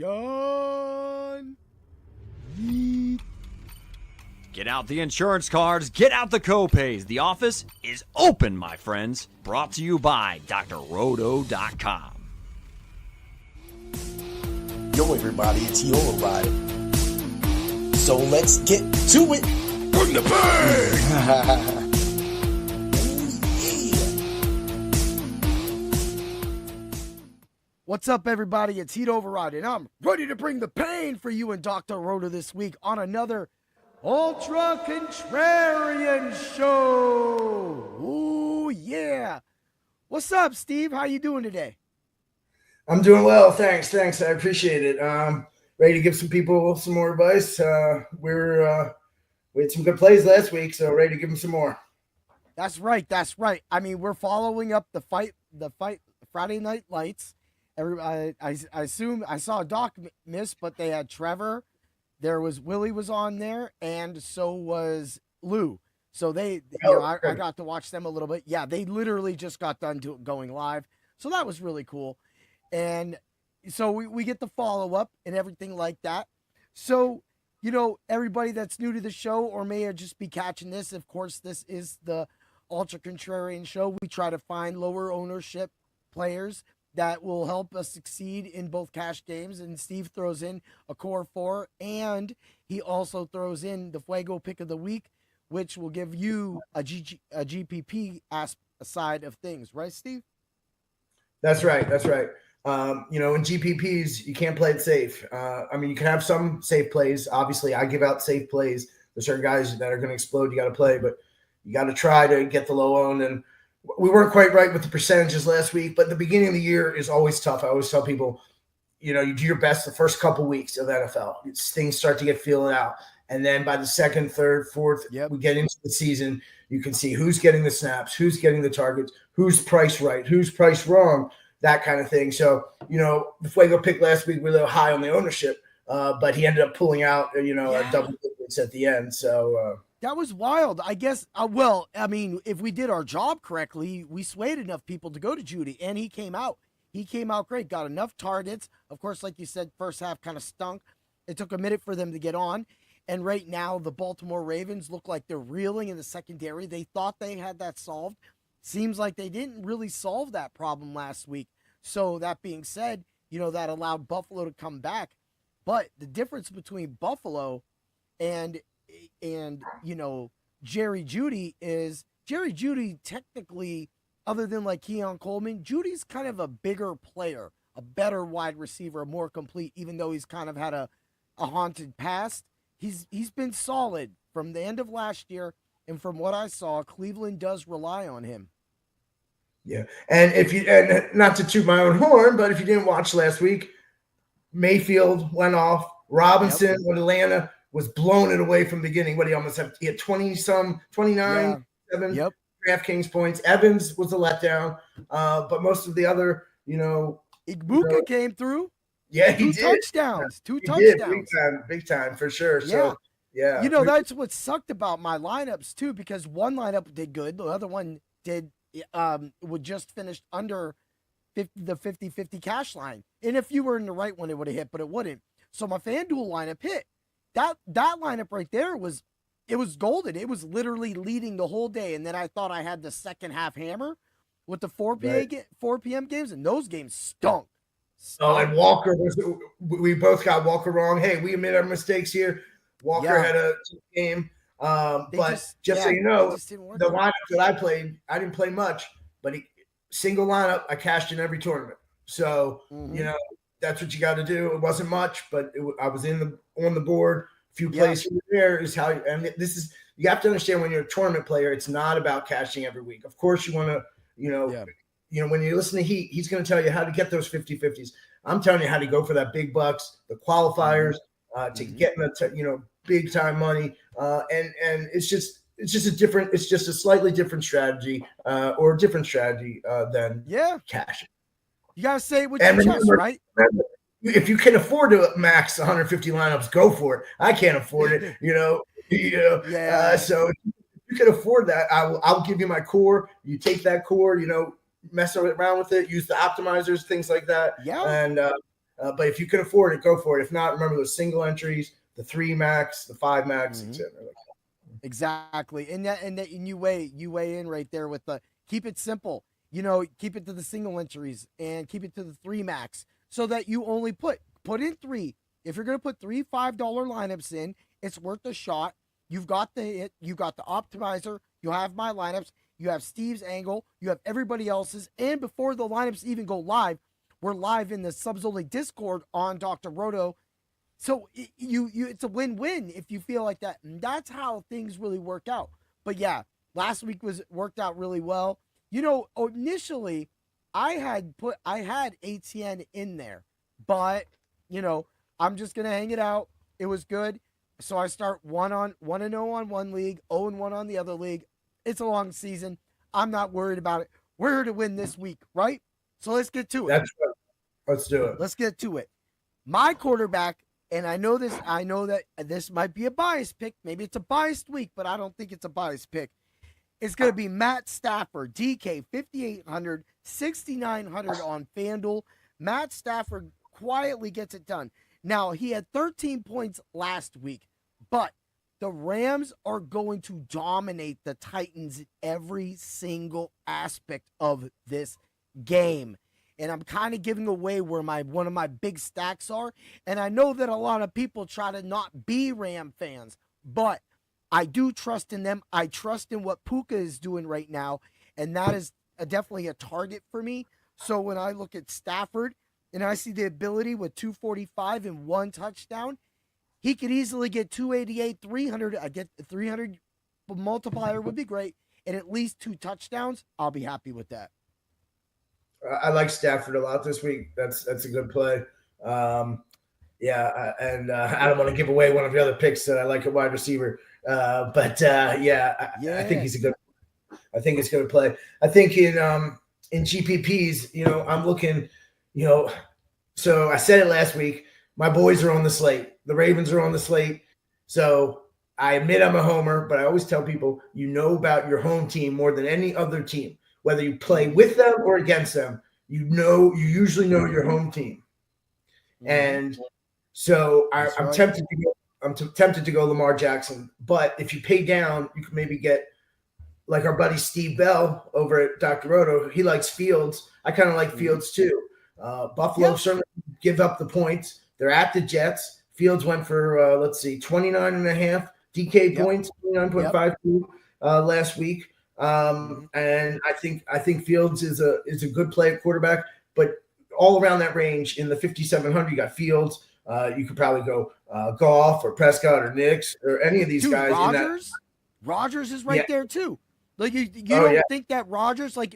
Yeet. Get out the insurance cards, get out the copays. The office is open, my friends. Brought to you by drroto.com. Yo, everybody, it's Yo Ride. So let's get to it. Bring the pain! What's up, everybody? It's Heat Override, and I'm ready to bring the pain for you and Dr. Roto this week on another Ultra Contrarian Show. Ooh, yeah. What's up, Steve? How you doing today? I'm doing well, thanks. I appreciate it. Ready to give some people some more advice. We had some good plays last week, so ready to give them some more. That's right. I mean, we're following up the fight Friday Night Lights. I assume I saw Doc miss, but they had Trevor. There was Willie was on there, and so was Lou. So I got to watch them a little bit. Yeah, they literally just got done going live, so that was really cool. And so we get the follow up and everything like that. So everybody that's new to the show or may just be catching this, of course, this is the Ultra Contrarian Show. We try to find lower ownership players that will help us succeed in both cash games. And Steve throws in a core 4, and he also throws in the Fuego pick of the week, which will give you a GPP side of things. Right, Steve? That's right. In GPPs, you can't play it safe. You can have some safe plays. Obviously, I give out safe plays. There's certain guys that are going to explode. You got to play, but you got to try to get the low owned. And we weren't quite right with the percentages last week, but the beginning of the year is always tough. I always tell people, you do your best the first couple weeks of NFL. Things start to get feeling out. And then by the second, third, fourth, we get into the season, you can see who's getting the snaps, who's getting the targets, who's priced right, who's priced wrong, that kind of thing. So, the Fuego pick last week, we're a little high on the ownership, but he ended up pulling out, a double digits at the end. So, that was wild. I guess, if we did our job correctly, we swayed enough people to go to Judy, and he came out. He came out great, got enough targets. Of course, like you said, first half kind of stunk. It took a minute for them to get on. And right now, the Baltimore Ravens look like they're reeling in the secondary. They thought they had that solved. Seems like they didn't really solve that problem last week. So that being said, that allowed Buffalo to come back. But the difference between Buffalo and Jerry Jeudy is Jerry Jeudy technically, other than like Keon Coleman, Judy's kind of a bigger player, a better wide receiver, more complete, even though he's kind of had a haunted past. He's been solid from the end of last year, and from what I saw, Cleveland does rely on him. Yeah, and not to toot my own horn, but if you didn't watch last week, Mayfield went off. Robinson with Atlanta was blown it away from the beginning. What he almost had 29, 7 DraftKings points. Evans was a letdown, but most of the other, Igbuka came through. Yeah, he did. Two touchdowns. Did, big time for sure. So yeah, that's what sucked about my lineups too, because one lineup did good, the other one would just finished under the 50-50 cash line. And if you were in the right one, it would have hit, but it wouldn't. So my FanDuel lineup hit. That lineup right there was golden. It was literally leading the whole day. And then I thought I had the second half hammer with the 4 p.m. games, and those games stunk. Oh, and Walker, we both got Walker wrong. Hey, we admit our mistakes here. Walker had a game. But just so you know, the lineup that I played, I didn't play much, but single lineup, I cashed in every tournament. So, that's what you got to do. It wasn't much, but I was on the board. A few plays here and there is how, and this is, you have to understand when you're a tournament player, it's not about cashing every week. Of course, you want to, when you listen to Heat, he's going to tell you how to get those 50-50s. I'm telling you how to go for that big bucks, the qualifiers, to get in the, big time money. And it's just a slightly different strategy, or a different strategy than cash. You got to say it with your chest, right? Remember, if you can afford to max 150 lineups, go for it. I can't afford it, so if you can afford that, I'll give you my core. You take that core, mess around with it, use the optimizers, things like that. Yeah. And But if you can afford it, go for it. If not, remember those single entries, the 3 max, the 5 max, etc. Exactly. And you weigh in right there with the keep it simple. Keep it to the single entries and keep it to the 3 max so that you only put in 3. If you're going to put 3 $5 lineups in, it's worth a shot. You've got the hit, you got the optimizer, you have my lineups, you have Steve's angle, you have everybody else's, and before the lineups even go live, we're live in the Subs Only Discord on Dr. Roto. So it's a win-win if you feel like that. And that's how things really work out. But yeah, last week worked out really well. Initially I had ATN in there, but I'm just gonna hang it out. It was good. So I start 1-0 on one league, 0-1 on the other league. It's a long season. I'm not worried about it. We're here to win this week, right? So let's get to it. That's right. Let's do it. Let's get to it. My quarterback, and I know that this might be a biased pick. Maybe it's a biased week, but I don't think it's a biased pick. It's going to be Matt Stafford, DK, 5,800, 6,900 on FanDuel. Matt Stafford quietly gets it done. Now, he had 13 points last week, but the Rams are going to dominate the Titans in every single aspect of this game. And I'm kind of giving away where one of my big stacks are. And I know that a lot of people try to not be Ram fans, but I do trust in them. I trust in what Puka is doing right now, and that is definitely a target for me. So when I look at Stafford and I see the ability with 245 and 1 touchdown, he could easily get 288, 300. I get 300 multiplier would be great, and at least 2 touchdowns. I'll be happy with that. I like Stafford a lot this week. That's a good play. I don't want to give away one of the other picks that I like at wide receiver. I think he's a good. I think it's going to play. I think in GPPs, I'm looking. So I said it last week. My boys are on the slate. The Ravens are on the slate. So I admit I'm a homer, but I always tell people, about your home team more than any other team. Whether you play with them or against them, you usually know your home team. And so I'm tempted to go. I'm tempted to go Lamar Jackson, but if you pay down, you can maybe get like our buddy Steve Bell over at Dr. Roto. He likes Fields. I kind of like Fields too. Buffalo certainly give up the points. They're at the Jets. Fields went for 29.5 DK points, 29.52 last week. And I think Fields is a good play at quarterback, but all around that range in the 5,700, you got Fields. You could probably go Goff or Prescott or Knicks or any of these guys. Rodgers is right there too. Like you don't think that Rodgers knows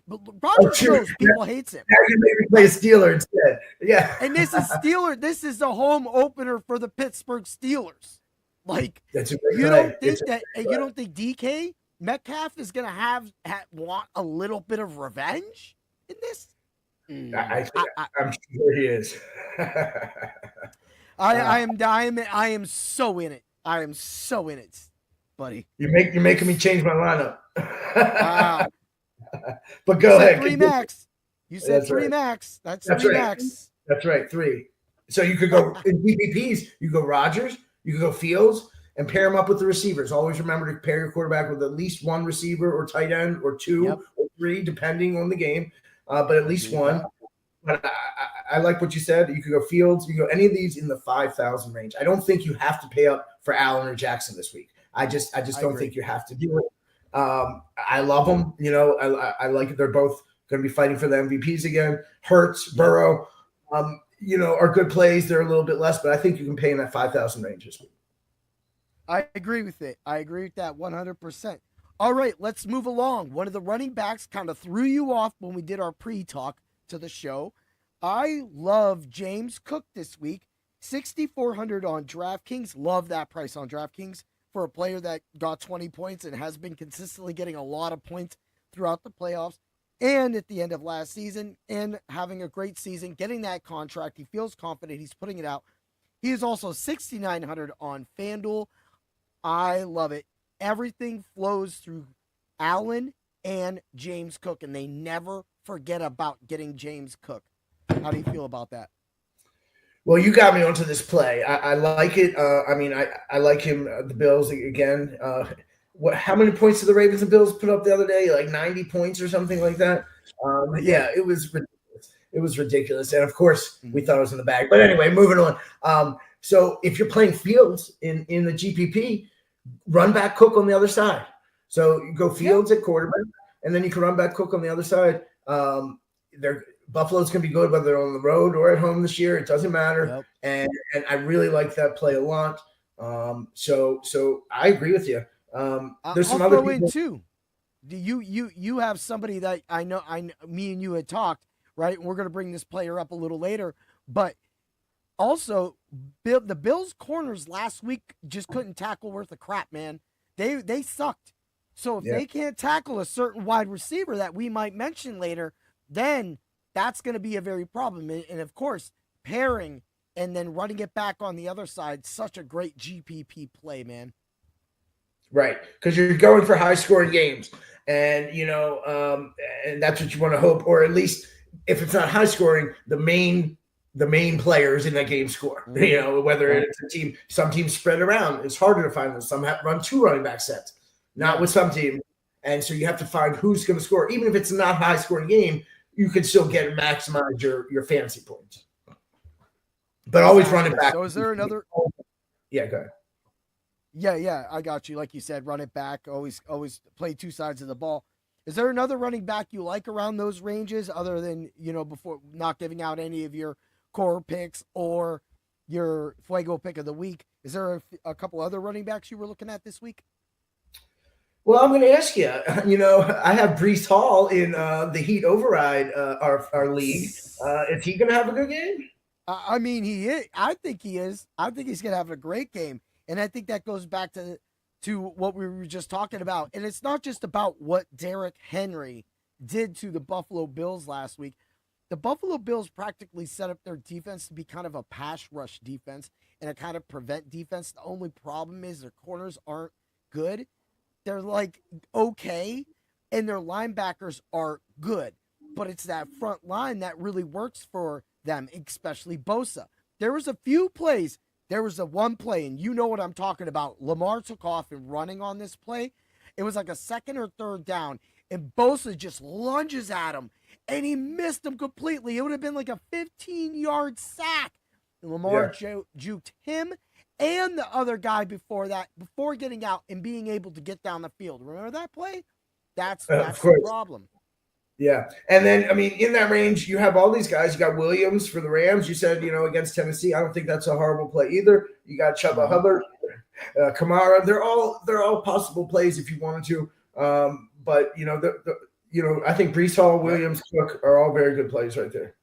people hates him. Now you make me play a Steeler instead. Yeah. And this is Steeler. This is the home opener for the Pittsburgh Steelers. Like that's a great you play. don't think that you don't think DK Metcalf is gonna want a little bit of revenge in this? I'm sure he is. I am so in it. I am so in it, buddy. You're making me change my lineup. Wow. But go ahead. 3 max. You said 3 max. That's 3 max. That's right. 3. So you could go in PPPs. You go Rodgers. You could go Fields and pair them up with the receivers. Always remember to pair your quarterback with at least 1 receiver or tight end or 2 or 3, depending on the game. But at least 1. But I like what you said. You could go Fields. You could go any of these in the 5,000 range. I don't think you have to pay up for Allen or Jackson this week. I just don't think you have to do it. I love them. I like it. They're both going to be fighting for the MVPs again. Hurts, Burrow, are good plays. They're a little bit less, but I think you can pay in that 5,000 range this week. I agree with it. I agree with that 100%. All right, let's move along. One of the running backs kind of threw you off when we did our pre-talk to the show. I love James Cook this week. 6,400 on DraftKings. Love that price on DraftKings for a player that got 20 points and has been consistently getting a lot of points throughout the playoffs and at the end of last season and having a great season, getting that contract. He feels confident. He's putting it out. He is also 6,900 on FanDuel. I love it. Everything flows through Allen and James Cook, and they never forget about getting James Cook. How do you feel about that? Well, you got me onto this play. I like it. I like him. The Bills again. How many points did the Ravens and Bills put up the other day? Like 90 points or something like that. Yeah, it was ridiculous. It was ridiculous, and of course we thought it was in the bag. But anyway, moving on. So if you're playing Fields in the GPP, run back Cook on the other side. So you go Fields at quarterback, and then you can run back Cook on the other side. Buffalo's going to be good whether they're on the road or at home this year. It doesn't matter. Yep. And I really like that play a lot. So I agree with you. There's some other people too. You have somebody that I know me and you had talked, right? And we're going to bring this player up a little later, but also the Bills corners last week just couldn't tackle worth a crap, man. They sucked. So if they can't tackle a certain wide receiver that we might mention later, then that's going to be a very problem. And of course, pairing and then running it back on the other side, such a great GPP play, man. Right, because you're going for high-scoring games, and and that's what you want to hope, or at least if it's not high-scoring, the main players in that game score. Mm-hmm. Whether it's a team, some teams spread around, it's harder to find them. Some have run 2 running back sets, not with some teams, and so you have to find who's going to score, even if it's not a high-scoring game. You can still maximize your fantasy points, but always run it back. So is there another? Yeah, go ahead. Yeah, I got you. Like you said, run it back. Always play 2 sides of the ball. Is there another running back you like around those ranges, other than before not giving out any of your core picks or your Fuego pick of the week? Is there a couple other running backs you were looking at this week? Well, I'm going to ask you. I have Breece Hall in the Heat Override, our league. Is he going to have a good game? I mean, he is. I think he is. I think he's going to have a great game, and I think that goes back to what we were just talking about. And it's not just about what Derrick Henry did to the Buffalo Bills last week. The Buffalo Bills practically set up their defense to be kind of a pass rush defense and a kind of prevent defense. The only problem is their corners aren't good. They're like okay, and their linebackers are good, but it's that front line that really works for them, especially Bosa. There was a few plays. There was a one play, and you know what I'm talking about. Lamar took off and running on this play. It was like a 2nd or 3rd down, and Bosa just lunges at him, and he missed him completely. It would have been like a 15-yard sack. And Lamar juked him and the other guy before getting out and being able to get down the field. Remember that play? That's the problem. Yeah. And then, I mean, in that range, you have all these guys. You got Williams for the Rams. You said, against Tennessee. I don't think that's a horrible play either. You got Chuba Hubbard, Kamara. They're all possible plays if you wanted to. But, I think Breece Hall, Williams, Cook are all very good plays right there.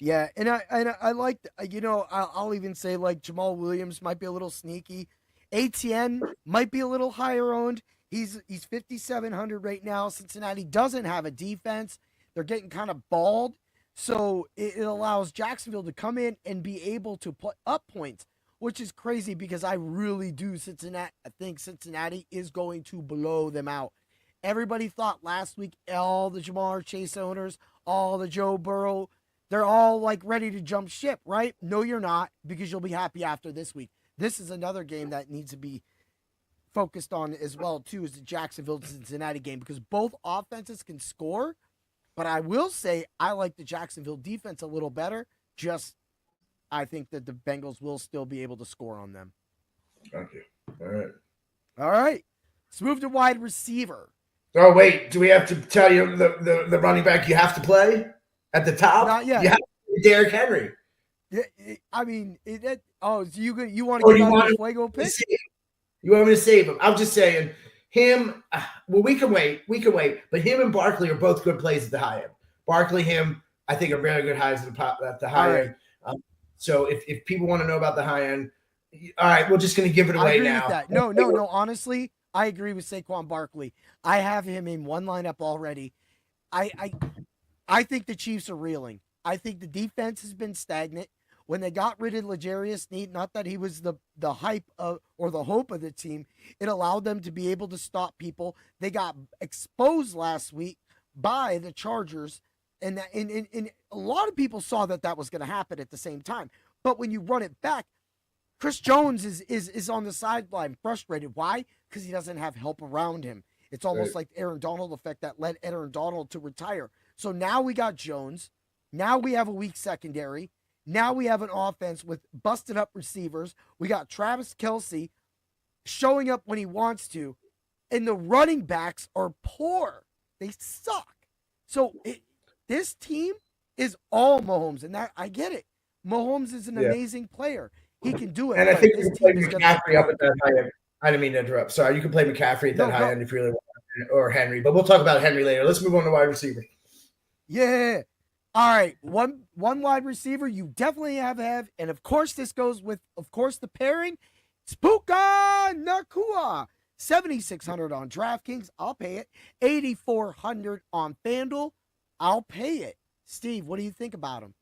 Yeah, and I like, I'll even say like Jamal Williams might be a little sneaky. ATN might be a little higher owned. He's 5,700 right now. Cincinnati doesn't have a defense. They're getting kind of bald. So it allows Jacksonville to come in and be able to put up points, which is crazy because I really do I think Cincinnati is going to blow them out. Everybody thought last week, all the Jamar Chase owners, all the Joe Burrow, they're all like ready to jump ship, right? No, you're not, because you'll be happy after this week. This is another game that needs to be focused on as well, too, is the Jacksonville-Cincinnati game, because both offenses can score, but I will say I like the Jacksonville defense a little better. I think that the Bengals will still be able to score on them. Okay. All right. Let's move to wide receiver. Oh, wait. Do we have to tell you the running back you have to play at the top? Not yet. You have to play Derrick Henry. Yeah, I mean, so you want to get out the Fuego pick? You want me to save him? I'm just saying him. Well, we can wait. But him and Barkley are both good plays at the high end. Barkley, him, I think are very good highs at the high end. So if people want to know about the high end, all right, we're just going to give it away now. With that. No. Honestly, I agree with Saquon Barkley. I have him in one lineup already. I think the Chiefs are reeling. I think the defense has been stagnant. When they got rid of L'Jarius Sneed, not that he was the hype of, or the hope of the team, it allowed them to be able to stop people. They got exposed last week by the Chargers, and a lot of people saw that was going to happen at the same time. But when you run it back, Chris Jones is on the sideline frustrated. Why? Because he doesn't have help around him. It's almost like the Aaron Donald effect that led Aaron Donald to retire. So now we got Jones. Now we have a weak secondary. Now we have an offense with busted up receivers. We got Travis Kelce showing up when he wants to. And the running backs are poor. They suck. So this team is all Mahomes. And that I get it. Mahomes is an amazing player. He can do it. And I think you can play McCaffrey up at that high end. I didn't mean to interrupt. Sorry, you can play McCaffrey at that high end if you really want, or Henry. But we'll talk about Henry later. Let's move on to wide receiver. Yeah. All right. One wide receiver you definitely have, and of course this goes with, of course, the pairing. Puka Nacua. 7,600 on DraftKings. I'll pay it. 8,400 on FanDuel. I'll pay it. Steve, what do you think about him?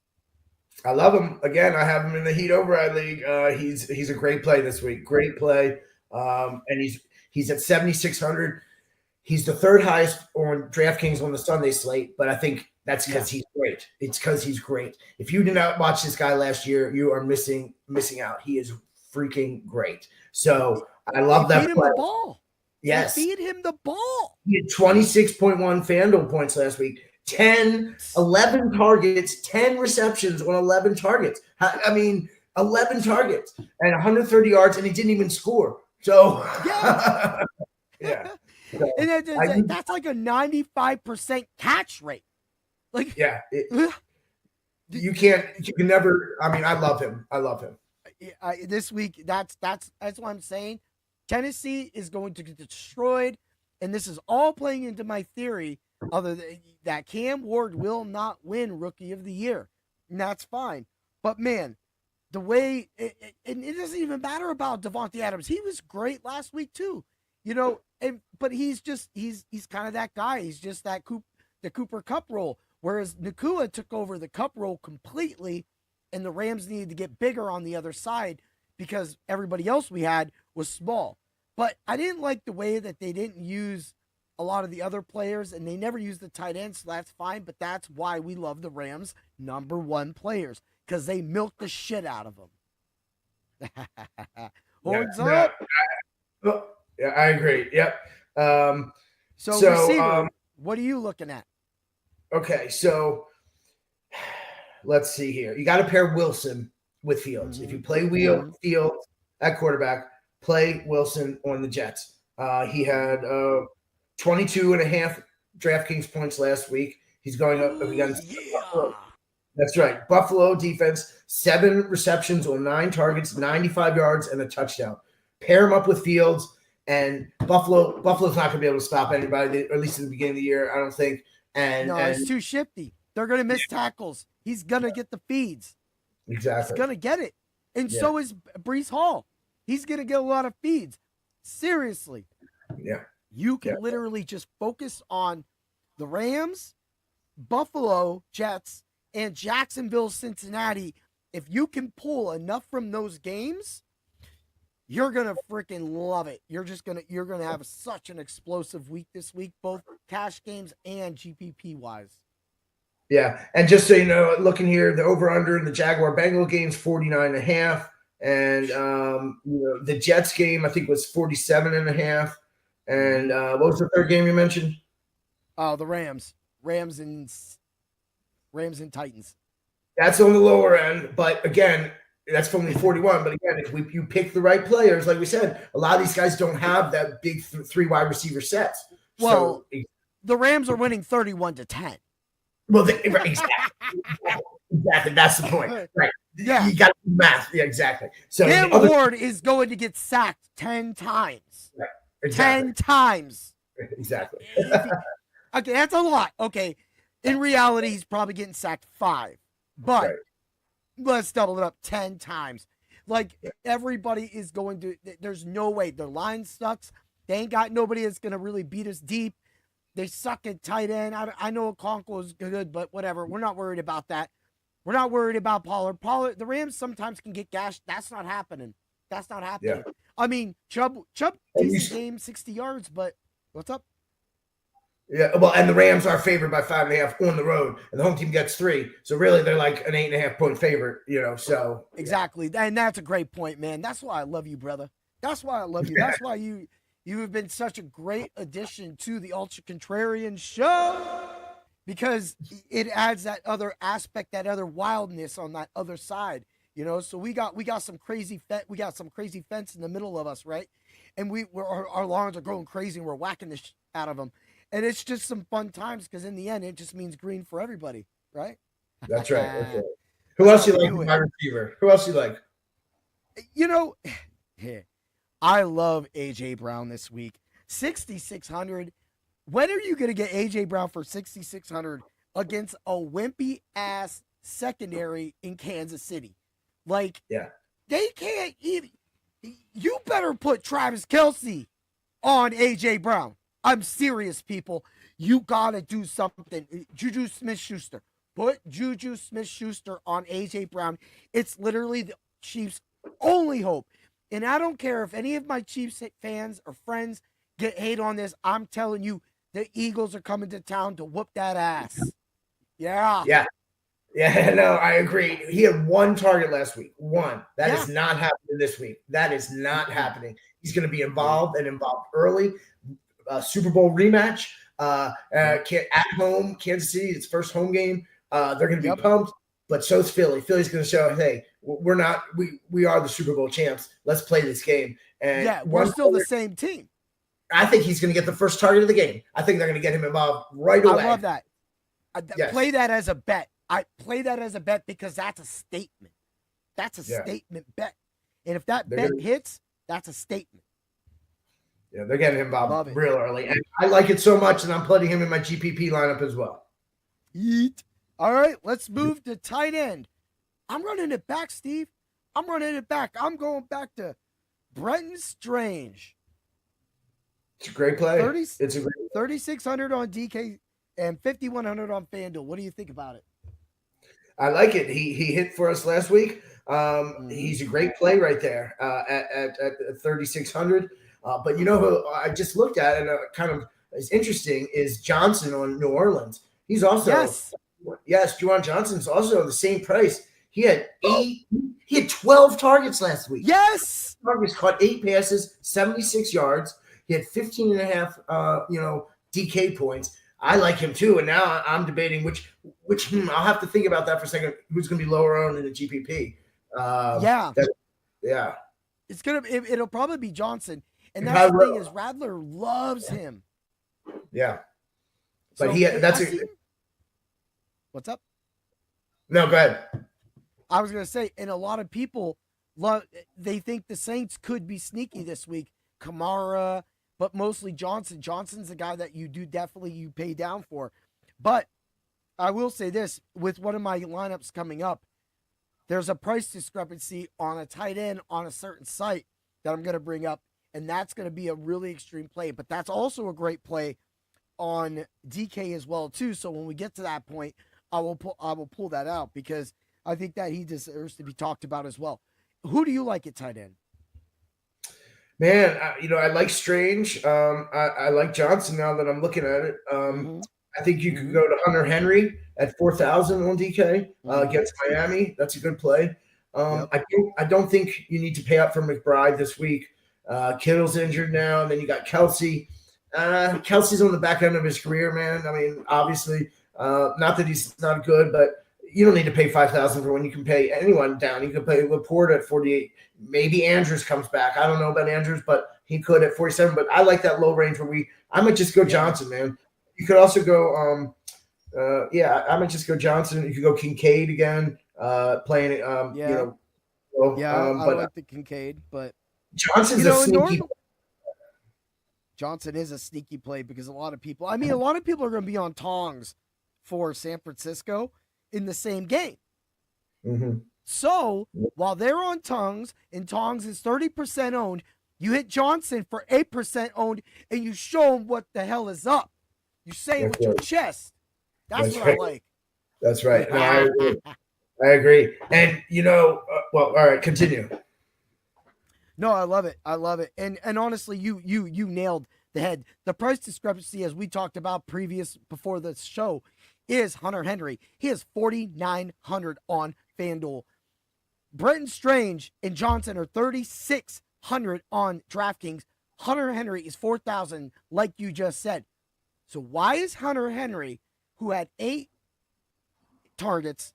I love him. Again, I have him in the Heat Override League. He's a great play this week. Great play. And he's at 7,600. He's the third highest on DraftKings on the Sunday slate, but I think that's because he's great. It's because he's great. If you did not watch this guy last year, you are missing out. He is freaking great. So I love that. Feed him the ball. Yes. Feed him the ball. He had 26.1 FanDuel points last week. 11 targets, 10 receptions on 11 targets. I mean, 11 targets and 130 yards, and he didn't even score. So, yeah. So, and that's like a 95% catch rate. Like, you can never. I mean, I love him. This week, that's what I'm saying. Tennessee is going to get destroyed, and this is all playing into my theory. Other than that, Cam Ward will not win Rookie of the Year, and that's fine. But man, the way and it doesn't even matter about Devontae Adams. He was great last week too, but he's kind of that guy. He's just the Cooper Kupp role. Whereas Nacua took over the Kupp role completely, and the Rams needed to get bigger on the other side because everybody else we had was small. But I didn't like the way that they didn't use a lot of the other players, and they never use the tight ends, so that's fine, but that's why we love the Rams' number one players, because they milk the shit out of them. Horns up. Yeah, I agree. Yep. So receiver, what are you looking at? Okay, so let's see here. You got to pair Wilson with Fields. If you play Fields at quarterback, play Wilson on the Jets. He had 22.5 DraftKings points last week. He's going up against Buffalo. That's right. Buffalo defense, 7 receptions on 9 targets, 95 yards, and a touchdown. Pair him up with Fields, and Buffalo's not going to be able to stop anybody, or at least in the beginning of the year, I don't think. It's too shifty. They're going to miss tackles. He's going to get the feeds. Exactly. He's going to get it. And so is Breece Hall. He's going to get a lot of feeds. Seriously. Yeah. You can literally just focus on the Rams, Buffalo, Jets, and Jacksonville, Cincinnati. If you can pull enough from those games, you're going to freaking love it. You're going to have such an explosive week this week, both cash games and GPP wise. Yeah. And just so you know, looking here, the over under in the Jaguar Bengal game's 49.5. And the Jets game, I think, was 47.5. And what was the third game you mentioned? The Rams and Titans. That's on the lower end, but again, that's only 41. But again, if you pick the right players, like we said, a lot of these guys don't have that big 3 wide receiver sets. Well, the Rams are winning 31-10. Well, exactly. That's the point, right? Yeah, you got to do math. Yeah, exactly. So Cam Ward is going to get sacked 10 times. Right. Exactly. 10 times. Exactly. Okay, that's a lot. Okay. In reality, he's probably getting sacked 5. But let's double it up 10 times. Like, everybody is going to – there's no way. Their line sucks. They ain't got nobody that's going to really beat us deep. They suck at tight end. I know Okonkwo is good, but whatever. We're not worried about that. We're not worried about Pollard. The Rams sometimes can get gashed. That's not happening. That's not happening. Yeah. I mean, Chubb decent game, 60 yards, but what's up? Yeah, well, and the Rams are favored by 5.5 on the road, and the home team gets 3. So really, they're like an 8.5-point favorite, So exactly, and that's a great point, man. That's why I love you, brother. That's why I love you. That's why you have been such a great addition to the Ultra Contrarian Show, because it adds that other aspect, that other wildness on that other side. So we got some crazy fence in the middle of us, right? And our lawns are going crazy, and we're whacking the out of them. And it's just some fun times, because in the end, it just means green for everybody, right? That's right. That's right. Who else you like? My receiver. Who else you like? I love AJ Brown this week. 6,600. When are you going to get AJ Brown for 6,600 against a wimpy ass secondary in Kansas City? Like, yeah, they can't even. You better put Travis Kelce on AJ Brown. I'm serious, people. You got to do something. Juju Smith-Schuster. Put Juju Smith-Schuster on AJ Brown. It's literally the Chiefs' only hope. And I don't care if any of my Chiefs fans or friends get hate on this. I'm telling you, the Eagles are coming to town to whoop that ass. Yeah. Yeah, no, I agree. He had 1 target last week. 1. That is not happening this week. That is not happening. He's going to be involved early. Super Bowl rematch. At home, Kansas City, its first home game. They're going to be pumped, but so's Philly. Philly's going to show, hey, we are the Super Bowl champs. Let's play this game. And we're still the same team. I think he's going to get the first target of the game. I think they're going to get him involved right away. I love that. Play that as a bet. I play that as a bet because that's a statement. That's a statement bet. And if that bet hits, that's a statement. Yeah, they're getting him involved real early. And I like it so much, and I'm putting him in my GPP lineup as well. Yeet. All right, let's move to tight end. I'm running it back, Steve. I'm going back to Brenton Strange. It's a great play. 3,600 on DK and 5,100 on FanDuel. What do you think about it? I like it. He hit for us last week. He's a great play right there at 3,600. But who I just looked at and kind of is interesting is Johnson on New Orleans. He's also Juwan Johnson's also the same price. He had 12 targets last week. Yes, targets, caught 8 passes, 76 yards. He had 15.5 DK points. I like him too, and now I'm debating which I'll have to think about that for a second. Who's going to be lower on in the GPP? It'll probably be Johnson, and that's the thing is Radler loves him. Yeah, but so what's up? No, go ahead. I was going to say, and a lot of people they think the Saints could be sneaky this week. Kamara. But mostly Johnson. Johnson's the guy that you pay down for. But I will say this, with one of my lineups coming up, there's a price discrepancy on a tight end on a certain site that I'm going to bring up, and that's going to be a really extreme play. But that's also a great play on DK as well too. So when we get to that point, I will pull that out because I think that he deserves to be talked about as well. Who do you like at tight end? Man, I like Strange. I like Johnson now that I'm looking at it. I think you could go to Hunter Henry at 4,000 on DK against Miami. That's a good play. I don't think you need to pay up for McBride this week. Kittle's injured now, and then you got Kelce. Kelce's on the back end of his career, man. I mean, obviously, not that he's not good, but you don't need to pay 5,000 for when you can pay anyone down. You can pay Laporte at 48. Maybe Andrews comes back. I don't know about Andrews, but he could at 47. But I like that low range where I might just go Johnson, man. You could also go, I might just go Johnson. You could go Kincaid again, playing it. I like the Kincaid, but Johnson's a sneaky. Johnson is a sneaky play because a lot of people are going to be on tongs for San Francisco in the same game. Mm-hmm. So while they're on Tongs, and Tongs is 30% owned, you hit Johnson for 8% owned, and you show him what the hell is up. You say it with your chest. That's what I like. That's right. No, I agree. And well, all right, continue. No, I love it. And honestly, you nailed the head. The price discrepancy, as we talked about before the show, is Hunter Henry. He is 4,900 on FanDuel. Brenton Strange and Johnson are 3,600 on DraftKings. Hunter Henry is 4,000, like you just said. So why is Hunter Henry, who had 8 targets,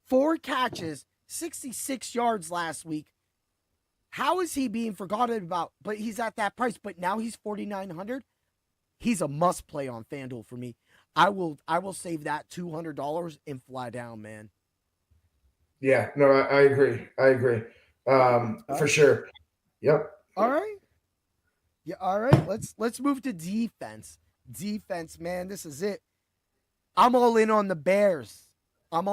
4 catches, 66 yards last week, how is he being forgotten about? But he's at that price, but now he's 4,900. He's a must play on FanDuel for me. I will save that $200 and fly down, man. Yeah, no, I agree. For sure. Yep. All right. Yeah, all right. Let's move to defense. Defense, man, this is it. I'm all in on the Bears. They're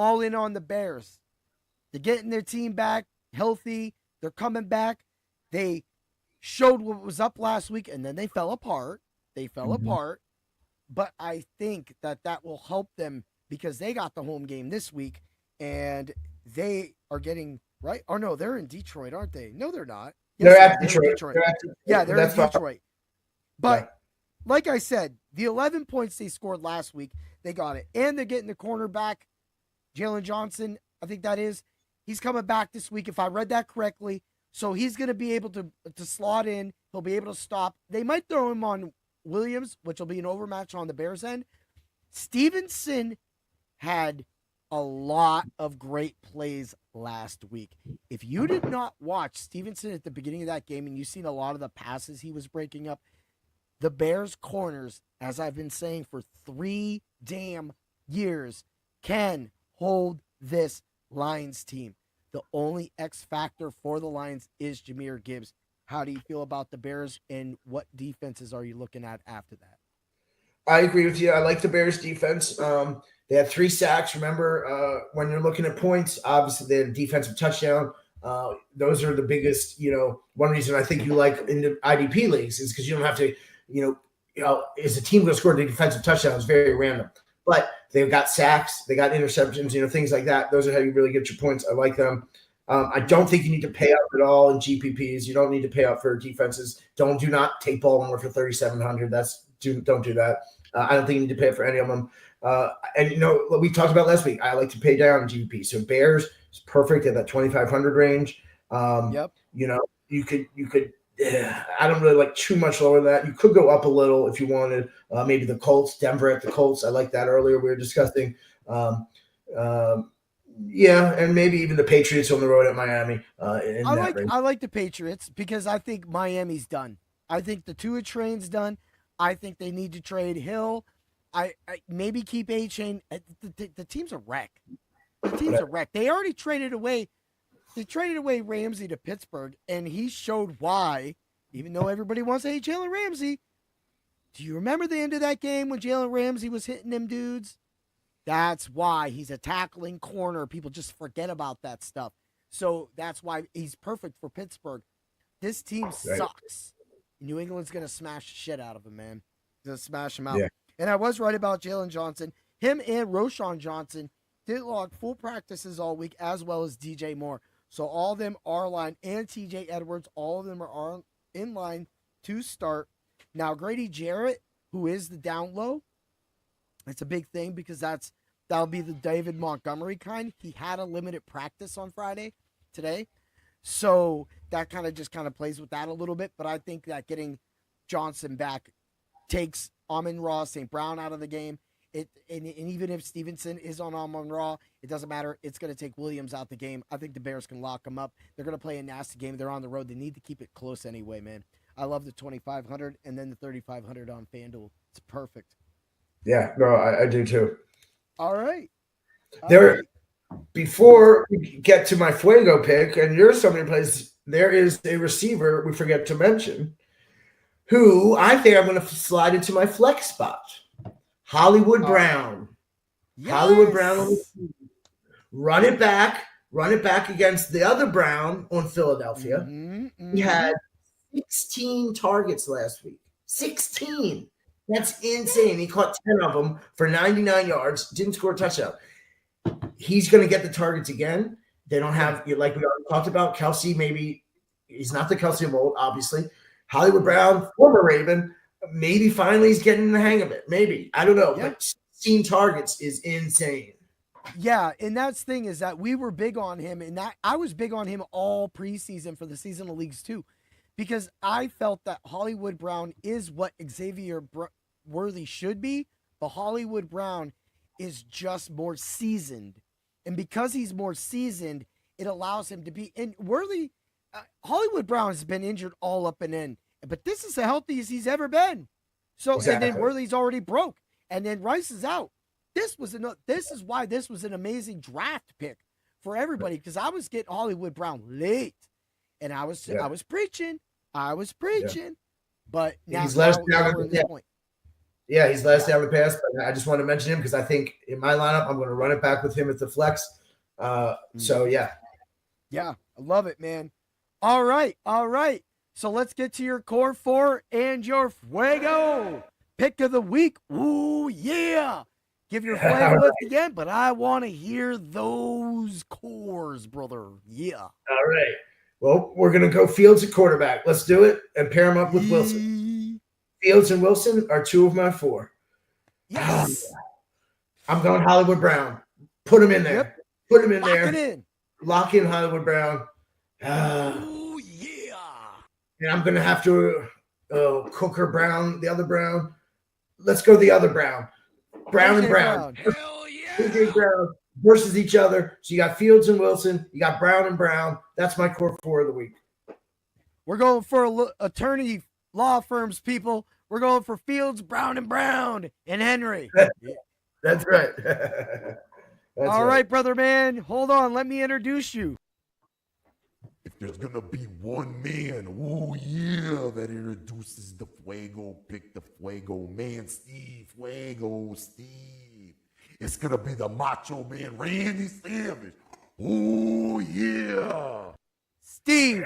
getting their team back healthy. They're coming back. They showed what was up last week, and then they fell apart. But I think that will help them because they got the home game this week, and they are getting right. Or no, they're in Detroit, aren't they? No, they're not. Yes, they're at Detroit. They're in Detroit. But like I said, the 11 points they scored last week, they got it. And they're getting the cornerback, Jalen Johnson, I think that is. He's coming back this week, if I read that correctly. So he's going to be able to slot in. He'll be able to stop. They might throw him on Williams, which will be an overmatch on the Bears end. Stevenson had a lot of great plays last week. If you did not watch Stevenson at the beginning of that game and you've seen a lot of the passes he was breaking up, the Bears corners, as I've been saying for 3 damn years, can hold this Lions team. The only X factor for the Lions is Jahmyr Gibbs. How do you feel about the Bears, and what defenses are you looking at after that? I agree with you. I like the Bears defense. They had 3 sacks. Remember, when you're looking at points, obviously they had a defensive touchdown. Those are the biggest, one reason I think you like in the IDP leagues is because you don't have to, is a team going to score the defensive touchdown? It's very random. But they've got sacks, they got interceptions, things like that. Those are how you really get your points. I like them. I don't think you need to pay out at all in GPPs. You don't need to pay out for defenses. Do not take Baltimore for 3,700. Don't do that. I don't think you need to pay for any of them. And we talked about last week. I like to pay down in GPP. So Bears is perfect at that 2,500 range. Yep. You could. I don't really like too much lower than that. You could go up a little if you wanted. Maybe the Colts, Denver at the Colts. I like that earlier. We were discussing. And maybe even the Patriots on the road at Miami. I like the Patriots because I think Miami's done. I think the Tua train's done. I think they need to trade Hill. I maybe keep A-Chain. The team's a wreck. They already traded away. They traded away Ramsey to Pittsburgh, and he showed why, even though everybody wants to hate Jalen Ramsey. Do you remember the end of that game when Jalen Ramsey was hitting them dudes? That's why he's a tackling corner. People just forget about that stuff. So that's why he's perfect for Pittsburgh. This team sucks. New England's going to smash the shit out of him, man. Going to smash him out. Yeah. And I was right about Jalen Johnson. Him and Roshan Johnson did log full practices all week, as well as DJ Moore. So all of them are line, and TJ Edwards, all of them are in line to start. Now, Grady Jarrett, who is the down low, it's a big thing because that'll be the David Montgomery kind. He had a limited practice on today. So that kind of plays with that a little bit. But I think that getting Johnson back takes Amon-Ra St. Brown out of the game. And even if Stevenson is on Amon-Ra, it doesn't matter. It's going to take Williams out the game. I think the Bears can lock him up. They're going to play a nasty game. They're on the road. They need to keep it close anyway, man. I love the 2,500 and then the 3,500 on FanDuel. It's perfect. Yeah, no, I do too. All right. Before we get to my Fuego pick, and you're somebody plays, there is a receiver we forget to mention who I think I'm going to slide into my flex spot. Hollywood Brown. Yes. Hollywood Brown. Run it back against the other Brown on Philadelphia. Mm-hmm. He had 16 targets last week. 16. That's insane. He caught 10 of them for 99 yards. Didn't score a touchdown. He's going to get the targets again. They don't have, like we already talked about, Kelsey. Maybe he's not the Kelsey of old, obviously. Hollywood Brown, former Raven. maybe finally he's getting the hang of it. Maybe. I don't know. Yeah. But 16 targets is insane. Yeah, and that's the thing is that we were big on him, and that I was big on him all preseason for the seasonal leagues too, because I felt that Hollywood Brown is what Xavier Worthy should be, but Hollywood Brown is just more seasoned, and because he's more seasoned, it allows him to be. And Worthy, Hollywood Brown has been injured all up and in, but this is the healthiest he's ever been. So Exactly. And then Worthy's already broke, and then Rice is out. This is why this was an amazing draft pick for everybody, because I was getting Hollywood Brown late, and I was preaching, but now he's last down we're at this point. Yeah, he's last down the pass, but I just want to mention him because I think in my lineup I'm going to run it back with him at the flex. So yeah, I love it, man. All right. So let's get to your core four and your Fuego pick of the week. Ooh yeah. Give your Fuego list again, but I want to hear those cores, brother. Yeah. All right. Well, we're going to go Fields at quarterback. Let's do it and pair him up with Wilson. Fields and Wilson are two of my four. Yes. I'm going Hollywood Brown. Put him in there. Yep. Put him in Lock there. it in. Lock in Hollywood Brown. Oh, yeah. And I'm going to have to Cooker Brown, the other Brown. Let's go the other Brown. Brown and Brown. Hell yeah. AJ Brown versus each other. So you got Fields and Wilson. You got Brown and Brown. That's my core four of the week. We're going for attorney law firms, people. We're going for Fields, Brown, and Henry. That's right. All right, brother man. Hold on. Let me introduce you. If there's gonna be one man, oh yeah, that introduces the Fuego pick, the Fuego man, Fuego Steve. It's gonna be the Macho Man, Randy Savage. Oh yeah. Steve,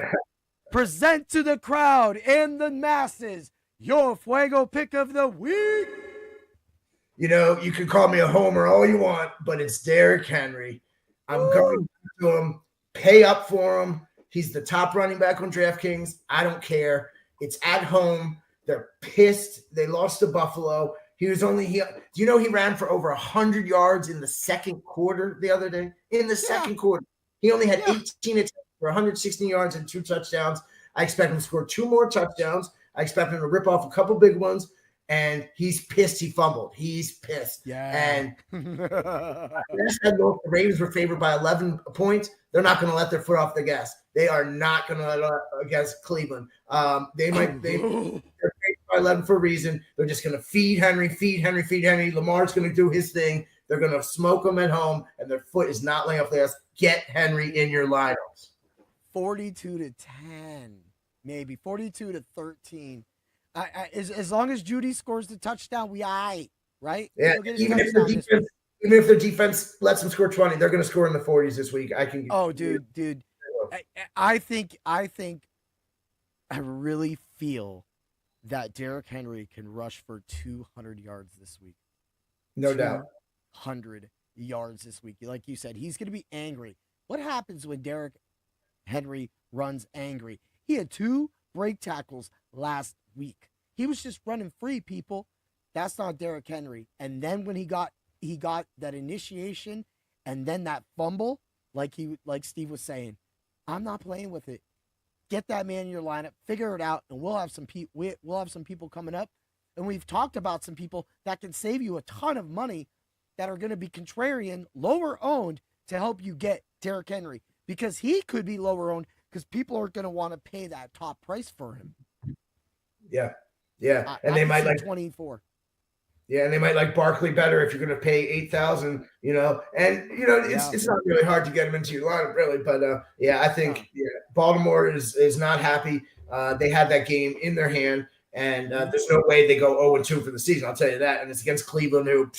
present to the crowd and the masses your Fuego pick of the week. You know, you can call me a homer all you want, but it's Derrick Henry. I'm going to him, pay up for him. He's the top running back on DraftKings. I don't care. It's at home. They're pissed. They lost to Buffalo. Do you know he ran for over 100 yards in the second quarter the other day? In the second quarter. He only had 18 attempts for 116 yards and 2 touchdowns. I expect him to score 2 more touchdowns. I expect him to rip off a couple big ones. And he's pissed he fumbled. He's pissed. Yeah. And the Ravens were favored by 11 points. They're not going to let their foot off the gas. They are not going to let it against Cleveland. They're favored by 11 for a reason. They're just going to feed Henry. Lamar's going to do his thing. They're going to smoke him at home, and their foot is not laying off the gas. Get Henry in your lineups. 42-10, maybe 42-13. As long as Judy scores the touchdown, we right? Yeah, even if their defense lets them score 20, they're going to score in the 40s this week. Dude. I really feel that Derrick Henry can rush for 200 yards this week. No doubt. 200 yards this week. Like you said, he's going to be angry. What happens when Derrick Henry runs angry? He had 2 break tackles last week. He was just running free, people. That's not Derrick Henry. And then when he got that initiation and then that fumble, like Steve was saying, I'm not playing with it. Get that man in your lineup, figure it out, and we'll have some people coming up. And we've talked about some people that can save you a ton of money that are going to be contrarian, lower owned to help you get Derrick Henry, because he could be lower owned because people are going to want to pay that top price for him. Yeah. And they might like 24. Yeah, and they might like Barkley better if you're going to pay $8,000, And it's not really hard to get him into your lineup, really. But I think Baltimore is not happy. They had that game in their hand, and there's no way they go 0-2 for the season. I'll tell you that. And it's against Cleveland, who,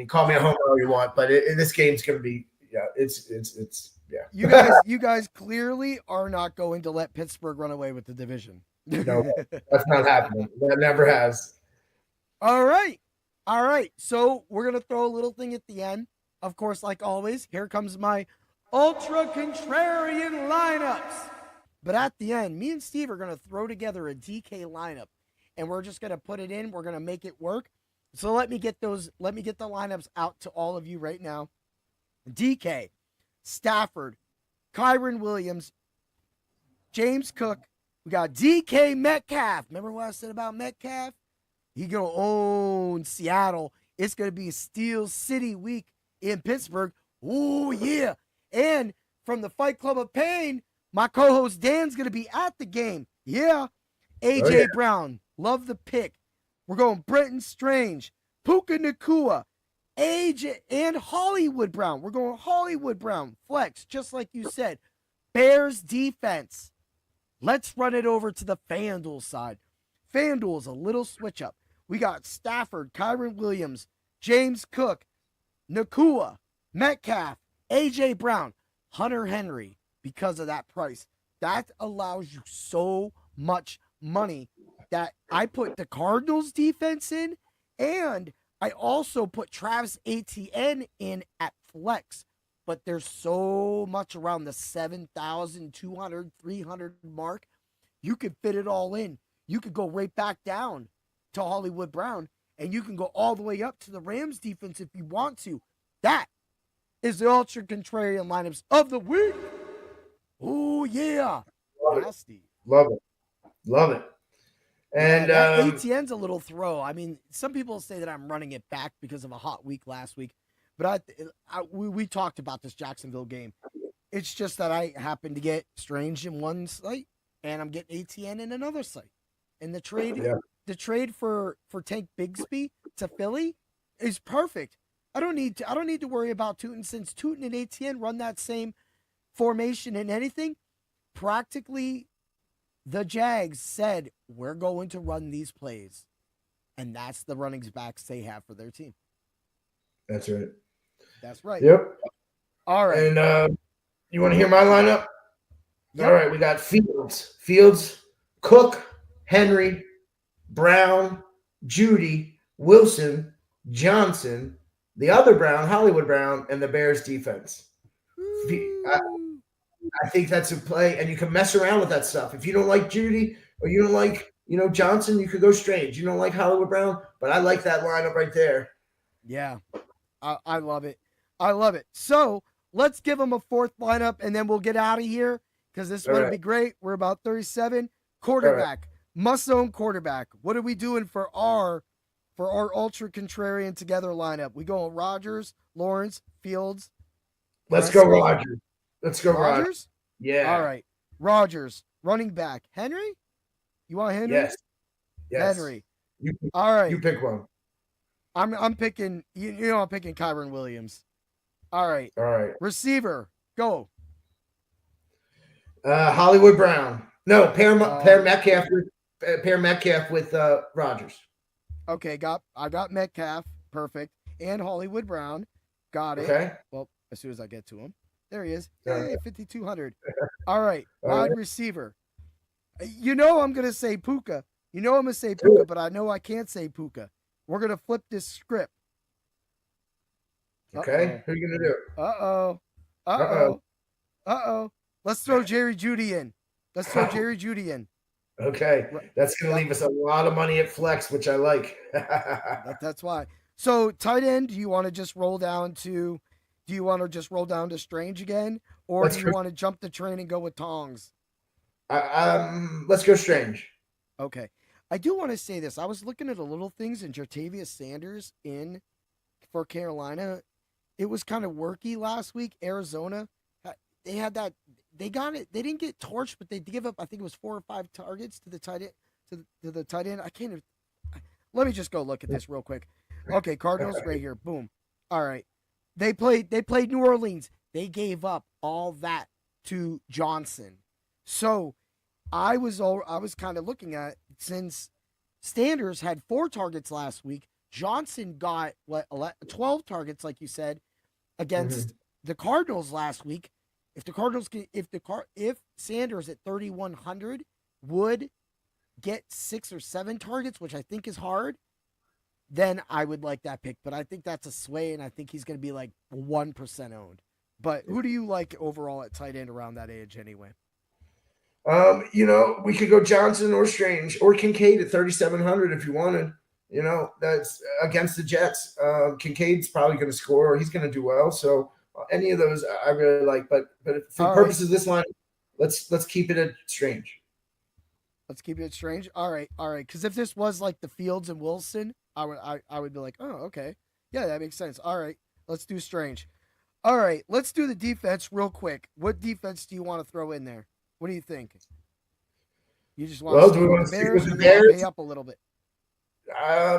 call me a homer all you want, but this game's going to be, You guys clearly are not going to let Pittsburgh run away with the division. No, that's not happening. That never has. All right. So we're going to throw a little thing at the end. Of course, like always, here comes my Ultra Contrarian lineups. But at the end, me and Steve are going to throw together a DK lineup. and we're just going to put it in. We're going to make it work. So let me get the lineups out to all of you right now. DK, Stafford, Kyron Williams, James Cook. We got DK Metcalf. Remember what I said about Metcalf? He going to own Seattle. It's going to be a Steel City week in Pittsburgh. Ooh, yeah. And from the Fight Club of Pain, my co-host Dan's going to be at the game. Yeah. AJ Brown. Love the pick. We're going Brenton Strange, Puka Nakua, AJ, and Hollywood Brown. We're going Hollywood Brown. Flex, just like you said. Bears defense. Let's run it over to the FanDuel side. FanDuel's a little switch up. We got Stafford, Kyron Williams, James Cook, Nakua, Metcalf, AJ Brown, Hunter Henry, because of that price. That allows you so much money that I put the Cardinals defense in, and I also put Travis Etienne in at flex. But there's so much around the 7,200, 300 mark. You could fit it all in. You could go right back down to Hollywood Brown, and you can go all the way up to the Rams defense if you want to. That is the Ultra Contrarian lineups of the week. Oh, yeah. Nasty. Love it. Love it. And ATN's a little throw. I mean, some people say that I'm running it back because of a hot week last week. But we talked about this Jacksonville game. It's just that I happen to get Strange in one site, and I'm getting ATN in another site. And the trade for Tank Bigsby to Philly is perfect. I don't need to worry about Tootin, since Tootin and ATN run that same formation and anything. Practically, the Jags said we're going to run these plays, and that's the running backs they have for their team. That's right. That's right. Yep. All right. And you want to hear my lineup? Yep. All right. We got Fields, Cook, Henry, Brown, Judy, Wilson, Johnson, the other Brown, Hollywood Brown, and the Bears defense. I think that's a play, and you can mess around with that stuff. If you don't like Judy or you don't like, Johnson, you could go Strange. You don't like Hollywood Brown, but I like that lineup right there. Yeah. I love it. I love it. So let's give them a fourth lineup, and then we'll get out of here because this would be great. We're about 37. Quarterback, must-own quarterback. What are we doing for our Ultra Contrarian together lineup? We going Rodgers, Lawrence, Fields. Let's go Rodgers. Let's go Rodgers. Yeah. All right. Rodgers, running back. Henry? You want Henry? Yes. Henry. All right. You pick one. I'm picking, I'm picking Kyron Williams. All right. Receiver, go. Hollywood Brown. No, pair Metcalf with Rodgers. Okay, I got Metcalf, perfect, and Hollywood Brown, got it. Okay. Well, as soon as I get to him, there he is. Hey, 5,200. All right, wide receiver. I'm gonna say Puka. I'm gonna say Puka, but I know I can't say Puka. We're going to flip this script. Okay. Who are you going to do? Let's throw Jerry Jeudy in. Okay. That's going to leave us a lot of money at flex, which I like. That's why. So tight end, do you want to just roll down to Strange again? Or do you want to jump the train and go with Tongs? Let's go Strange. Okay. I do want to say this. I was looking at a little things in Jartavius Sanders for Carolina. It was kind of worky last week. Arizona, they had that. They got it. They didn't get torched, but they give up. I think it was 4 or 5 targets to the tight end. To the tight end. I can't even. Let me just go look at this real quick. Okay, Cardinals right here. Boom. All right. They played New Orleans. They gave up all that to Johnson. So I was kind of looking at, since Sanders had 4 targets last week, Johnson got 12 targets, like you said, against the Cardinals last week. If Sanders at 3,100 would get 6 or 7 targets, which I think is hard, then I would like that pick. But I think that's a sway, and I think he's going to be like 1% owned. But who do you like overall at tight end around that age anyway? We could go Johnson or Strange or Kincaid at 3,700 if you wanted. That's against the Jets. Kincaid's probably going to score. He's going to do well. So any of those I really like. But for purposes of this line, let's keep it at Strange. Let's keep it Strange. All right. Because if this was like the Fields and Wilson, I would be like, oh, okay, yeah, that makes sense. All right, let's do Strange. All right, let's do the defense real quick. What defense do you want to throw in there? What do you think? You just want do we want to stick with the Bears? Pay up a little bit.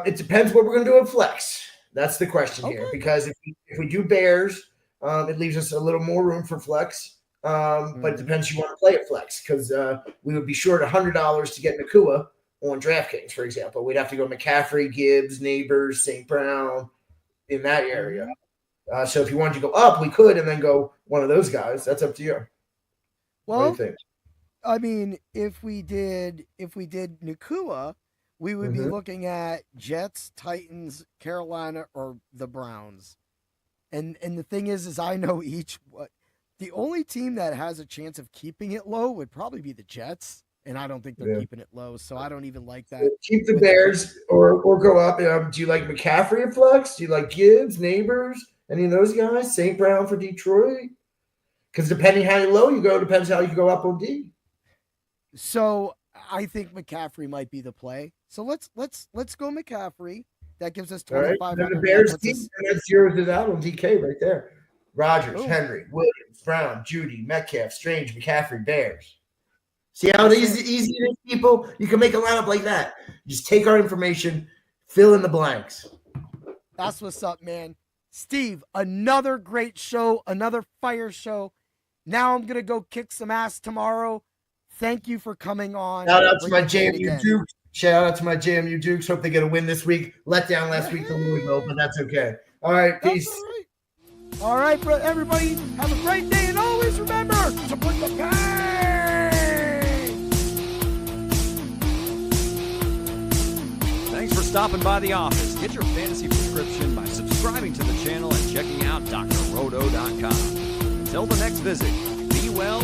It depends what we're going to do at flex. That's the question here. Because if we do Bears, it leaves us a little more room for flex. But it depends who you want to play at flex, because we would be short $100 to get Nakua on DraftKings, for example. We'd have to go McCaffrey, Gibbs, Neighbors, St. Brown in that area. So if you wanted to go up, we could, and then go one of those guys. That's up to you. Well, what do you think? I mean, if we did Nakua, we would be looking at Jets, Titans, Carolina, or the Browns. And the thing is I know the only team that has a chance of keeping it low would probably be the Jets, and I don't think they're keeping it low, so I don't even like that. Keep the Bears or go up. Do you like McCaffrey at flex? Do you like Gibbs, Neighbors, any of those guys? St. Brown for Detroit? Because depending how low you go, depends how you go up on D. So I think McCaffrey might be the play. So let's go McCaffrey. That gives us 2,500. Right. Then the Bears team, and that zeroes it out on DK right there. Rodgers, Henry, Williams, Brown, Judy, Metcalf, Strange, McCaffrey, Bears. See how easy it is, people? You can make a lineup like that. Just take our information, fill in the blanks. That's what's up, man. Steve, another great show, another fire show. Now I'm going to go kick some ass tomorrow. Thank you for coming on. Shout out to my JMU Dukes. Shout out to my JMU Dukes. Hope they get a win this week. Let down last week for Louisville, but that's okay. All right, peace. All right, everybody, have a great day, and always remember to put the pain. Thanks for stopping by the office. Get your fantasy prescription by subscribing to the channel and checking out drroto.com. Until the next visit, be well